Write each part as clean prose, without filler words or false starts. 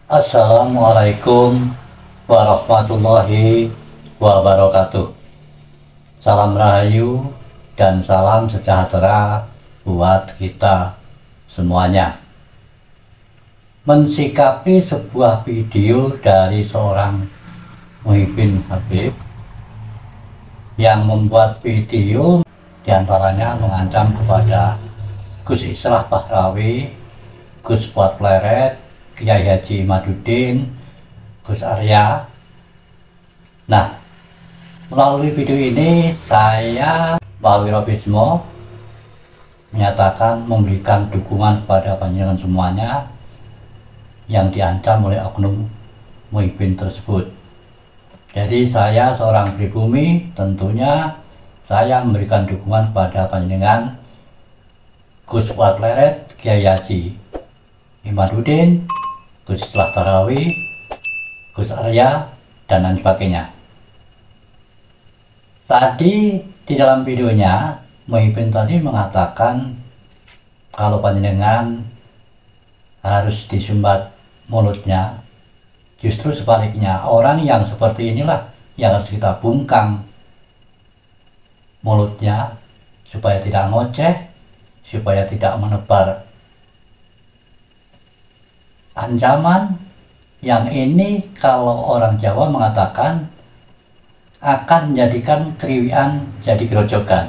Assalamualaikum warahmatullahi wabarakatuh. Salam rahayu dan salam sejahtera buat kita semuanya. Mensikapi sebuah video dari seorang Muhyiddin Habib yang membuat video diantaranya mengancam kepada Gus Islah Bahrawi, Gus Fuad Pleret, Kiai Haji Imaduddin, Gus Arya. Nah, melalui video ini saya, Wawi Robismo, menyatakan memberikan dukungan kepada panjenengan semuanya yang diancam oleh oknum Muhyiddin tersebut. Jadi saya seorang pribumi, tentunya saya memberikan dukungan kepada panjenengan Gus Fuad Pleret, Kiai Haji Imaduddin, Gus Islah Bahrawi, Gus Arya, dan lain sebagainya. Tadi di dalam videonya Muhyiddin tadi mengatakan kalau panjenengan harus disumbat mulutnya. Justru sebaliknya, orang yang seperti inilah yang harus kita bungkam mulutnya supaya tidak ngoceh, supaya tidak menebar ancaman yang ini kalau orang Jawa mengatakan akan menjadikan keriwian jadi gerojokan.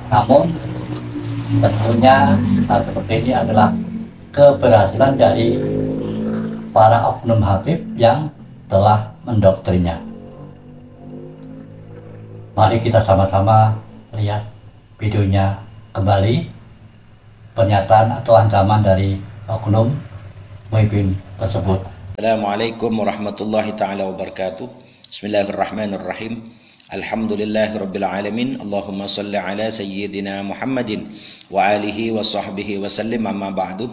Namun tentunya hal seperti ini adalah keberhasilan dari para oknum Habib yang telah mendoktrinnya. Mari kita sama-sama lihat videonya kembali, pernyataan atau ancaman dari oknum Muhyiddin tersebut. Assalamualaikum warahmatullahi ta'ala wabarakatuh. Bismillahirrahmanirrahim. Alhamdulillahirabbil alamin. Allahumma shalli ala sayyidina Muhammadin wa alihi wa sahbihi wa sallim, amma ba'du.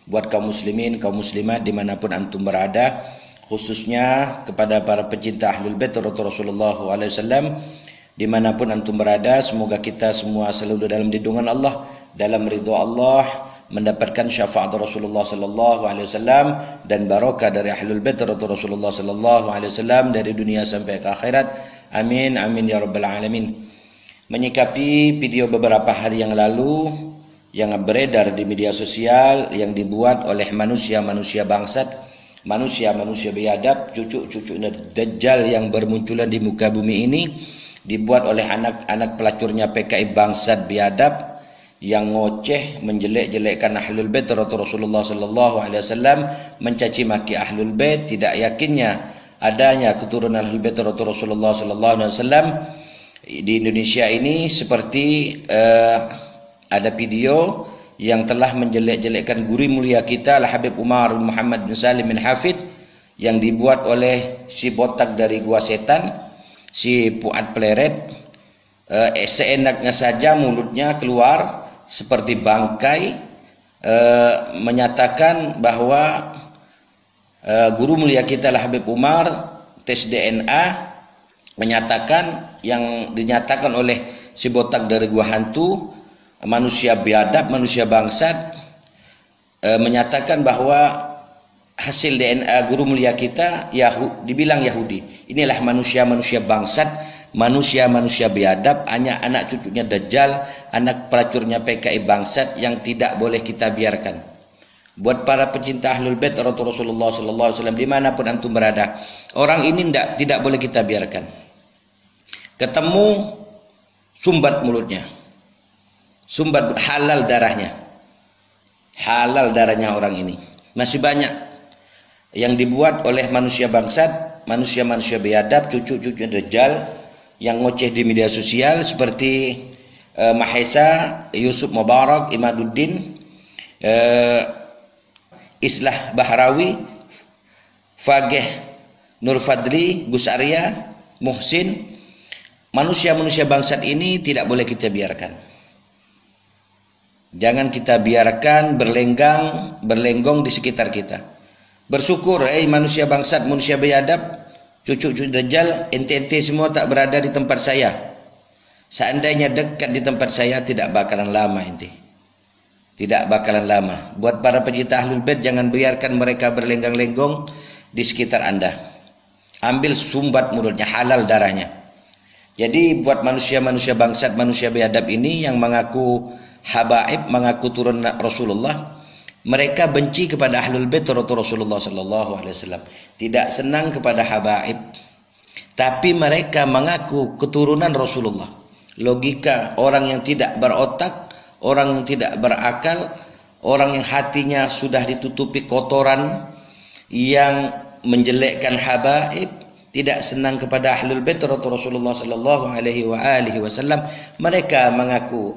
Buat kaum muslimin, kaum muslimat dimanapun antum berada, khususnya kepada para pecinta Ahlul Bait Rasulullah SAW dimanapun antum berada, semoga kita semua selalu dalam lindungan Allah, dalam ridho Allah, mendapatkan syafaat Rasulullah sallallahu alaihi wasallam dan barokah dari Ahlul Bait Rasulullah sallallahu alaihi wasallam dari dunia sampai ke akhirat. Amin amin ya rabbal alamin. Menyikapi video beberapa hari yang lalu yang beredar di media sosial yang dibuat oleh manusia-manusia bangsat, manusia-manusia biadab, cucu-cucu Dajjal yang bermunculan di muka bumi ini, dibuat oleh anak-anak pelacurnya PKI bangsat biadab yang ngoceh, menjelek-jelekkan Ahlul Bait Rasulullah sallallahu alaihi wasallam, mencaci maki Ahlul Bait, tidak yakinnya adanya keturunan Ahlul Bait Rasulullah sallallahu alaihi wasallam di Indonesia ini, seperti ada video yang telah menjelek-jelekkan guru mulia kita Al Habib Umar bin Muhammad bin Salim bin Hafid yang dibuat oleh si botak dari Gua Setan, si Fuad Pleret. Seenaknya saja mulutnya keluar seperti bangkai, menyatakan bahwa guru mulia kita Al Habib Umar tes DNA, menyatakan yang dinyatakan oleh si botak dari Gua Hantu, manusia biadab, manusia bangsat, menyatakan bahwa hasil DNA guru mulia kita dibilang Yahudi. Inilah manusia-manusia bangsat, manusia-manusia biadab, hanya anak cucunya Dajjal, anak pelacurnya PKI bangsat yang tidak boleh kita biarkan. Buat para pecinta Ahlul Bait Rasulullah sallallahu alaihi wasallam dimanapun antum berada, orang ini tidak boleh kita biarkan. Ketemu, sumbat mulutnya, sumbat, halal darahnya, halal darahnya orang ini. Masih banyak yang dibuat oleh manusia bangsat, manusia-manusia biadab, cucu-cucunya Dajjal yang ngoceh di media sosial, seperti Mahesa, Yusuf Mubarak, Imaduddin, Islah Bahrawi, Fageh Nur Fadli, Gus Arya, Muhsin. Manusia-manusia bangsat ini tidak boleh kita biarkan. Jangan kita biarkan berlenggong di sekitar kita. Bersyukur, manusia bangsat, manusia biadab, cucu-cucu Dajjal, ente-ente semua tak berada di tempat saya. Seandainya dekat di tempat saya, tidak bakalan lama ente. tidak bakalan lama. Buat para pecinta Ahlul Bait, jangan biarkan mereka berlenggang-lenggong di sekitar Anda. Ambil sumbat mulutnya, halal darahnya. Jadi buat manusia-manusia bangsat, manusia biadab ini yang mengaku habaib, mengaku turun Rasulullah, mereka benci kepada Ahlul Bait Rasulullah sallallahu alaihi wasallam, tidak senang kepada habaib, tapi mereka mengaku keturunan Rasulullah. Logika orang yang tidak berotak, orang yang tidak berakal, orang yang hatinya sudah ditutupi kotoran, yang menjelekkan habaib, tidak senang kepada Ahlul Bait Rasulullah sallallahu alaihi wasallam, mereka mengaku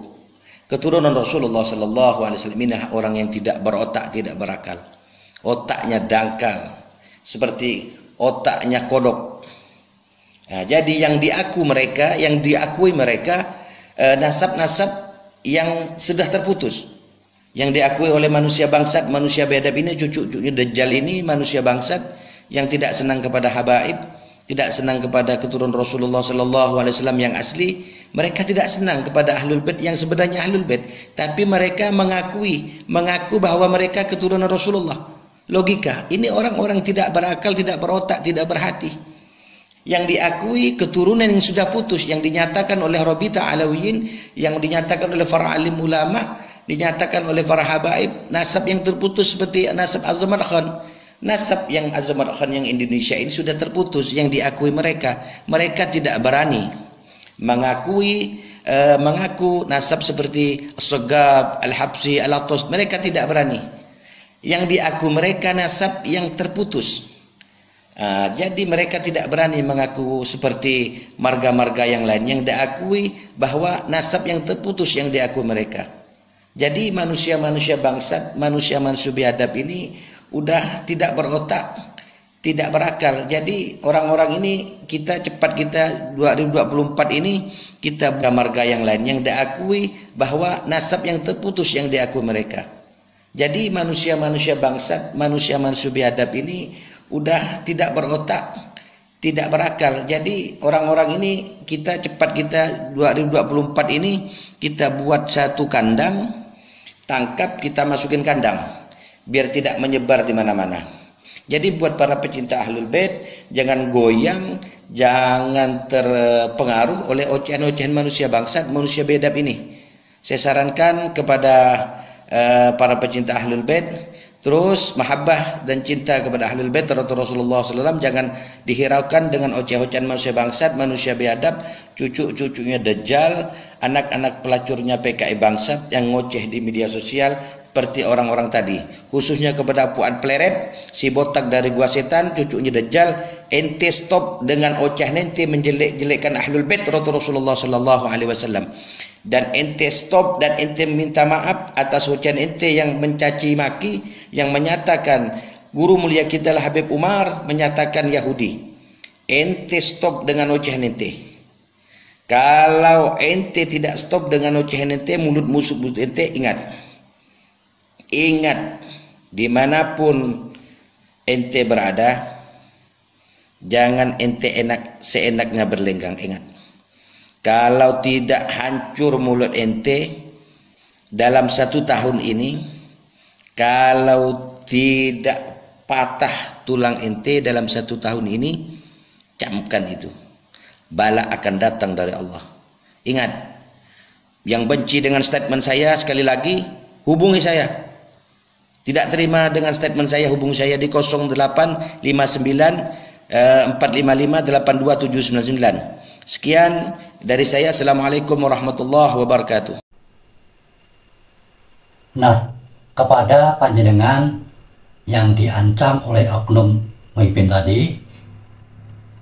keturunan Rasulullah sallallahu alaihi wasallam. Ini orang yang tidak berotak, tidak berakal. Otaknya dangkal seperti otaknya kodok. Nah, jadi yang diakui mereka nasab-nasab yang sudah terputus. Yang diakui oleh manusia bangsat, manusia biadab ini, cucu-cucunya Dajjal ini manusia bangsat yang tidak senang kepada habaib, tidak senang kepada keturunan Rasulullah sallallahu alaihi wasallam yang asli. Mereka tidak senang kepada Ahlul Bait yang sebenarnya Ahlul Bait, tapi mereka mengaku bahwa mereka keturunan Rasulullah. Logika, ini orang-orang tidak berakal, tidak berotak, tidak berhati. Yang diakui keturunan yang sudah putus, yang dinyatakan oleh Rabita Alawiyin, yang dinyatakan oleh para alim ulama, dinyatakan oleh para habaib, nasab yang terputus seperti nasab Azamar Khan. Nasab yang Azamar Khan yang Indonesia ini sudah terputus, yang diakui mereka. Mereka tidak berani mengaku nasab seperti As-Sagab, Al-Habsi, Al-Atos. Mereka tidak berani. Yang diakui mereka nasab yang terputus. Jadi mereka tidak berani mengaku seperti marga-marga yang lain yang diakui bahwa nasab yang terputus yang diakui mereka. Jadi manusia-manusia bangsat, manusia-manusia biadab ini udah tidak berotak, tidak berakal. Jadi orang-orang ini kita 2024 ini kita marga yang lain yang diakui bahwa nasab yang terputus yang diakui mereka. Jadi manusia-manusia bangsat, manusia-manusia biadab ini udah tidak berotak, tidak berakal. Jadi orang-orang ini kita 2024 ini kita buat satu kandang, tangkap, kita masukin kandang biar tidak menyebar di mana-mana. Jadi buat para pecinta Ahlul Bait, jangan goyang, jangan terpengaruh oleh ocehan-ocehan manusia bangsat, manusia biadab ini. Saya sarankan kepada para pecinta Ahlul Bait, terus mahabbah dan cinta kepada Ahlul Bait Rasulullah SAW jangan dihiraukan dengan oceh-ocehan manusia bangsat, manusia biadab, cucu-cucunya Dajjal, anak-anak pelacurnya PKI bangsat yang ngoceh di media sosial seperti orang-orang tadi, khususnya kepada Puan Pleret, si botak dari gua setan, cucunya Dajjal. Ente stop dengan ocehan ente menjelek-jelekkan Ahlul Bait Rasulullah SAW, dan ente stop dan ente minta maaf atas ucapan ente yang mencaci maki, yang menyatakan guru mulia kita lah Habib Umar menyatakan Yahudi. Ente stop dengan ocehan ente. Kalau ente tidak stop dengan ocehan ente, mulut musuh ente, ingat, dimanapun ente berada, jangan ente seenaknya berlenggang. Ingat, kalau tidak hancur mulut ente dalam 1 tahun ini, kalau tidak patah tulang ente dalam 1 tahun ini, camkan itu, bala akan datang dari Allah. Ingat, yang benci dengan statement saya, sekali lagi hubungi saya. Tidak terima dengan statement saya, hubungi saya di 0859 455 82799. Sekian dari saya. Assalamualaikum warahmatullahi wabarakatuh. Nah, kepada panjenengan yang diancam oleh oknum Muhyiddin tadi,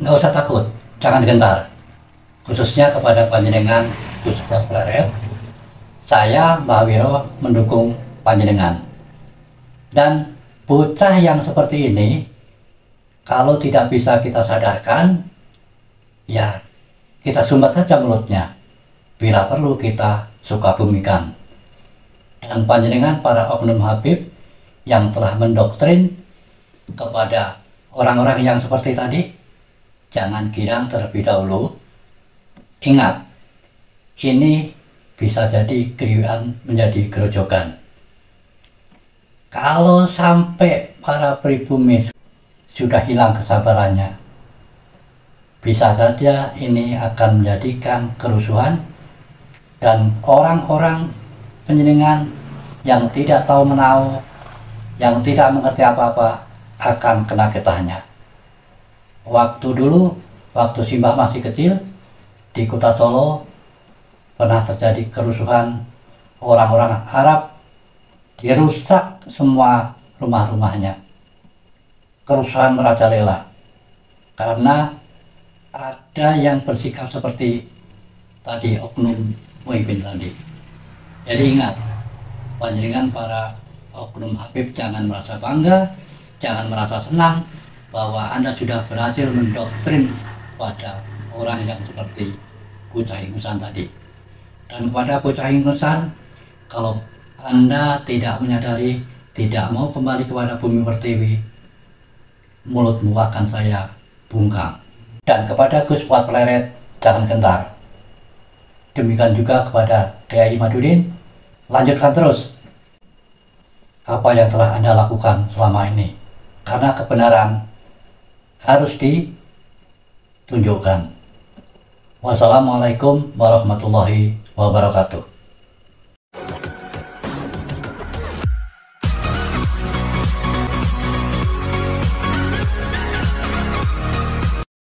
nggak usah takut, jangan gentar. Khususnya kepada panjenengan Gus Pleret, saya Mbah Wiro mendukung panjenengan. Dan bocah yang seperti ini, kalau tidak bisa kita sadarkan, ya kita sumbat saja mulutnya. Bila perlu kita suka bumikan. Dan panjenengan para oknum Habib yang telah mendoktrin kepada orang-orang yang seperti tadi, jangan girang terlebih dahulu. Ingat, ini bisa jadi kriwaan menjadi gerojokan. Kalau sampai para pribumi sudah hilang kesabarannya, bisa saja ini akan menjadikan kerusuhan dan orang-orang Panjenengan yang tidak tahu menahu, yang tidak mengerti apa-apa akan kena getahnya. Waktu dulu, waktu Simbah masih kecil, di kota Solo pernah terjadi kerusuhan orang-orang Arab, dirusak semua rumah-rumahnya. Kerusuhan merajalela karena ada yang bersikap seperti tadi oknum Muhyiddin tadi. Jadi ingat, panjenengan para oknum Habib jangan merasa bangga, jangan merasa senang bahwa Anda sudah berhasil mendoktrin pada orang yang seperti Bocah Ingusan tadi. Dan kepada Bocah Ingusan, kalau Anda tidak menyadari, tidak mau kembali kepada bumi pertiwi, mulutmu akan saya bungkam. Dan kepada Gus Fuad Pleret, jangan gentar. Demikian juga kepada Kiai Imaduddin, lanjutkan terus apa yang telah Anda lakukan selama ini, karena kebenaran harus ditunjukkan. Wassalamualaikum warahmatullahi wabarakatuh.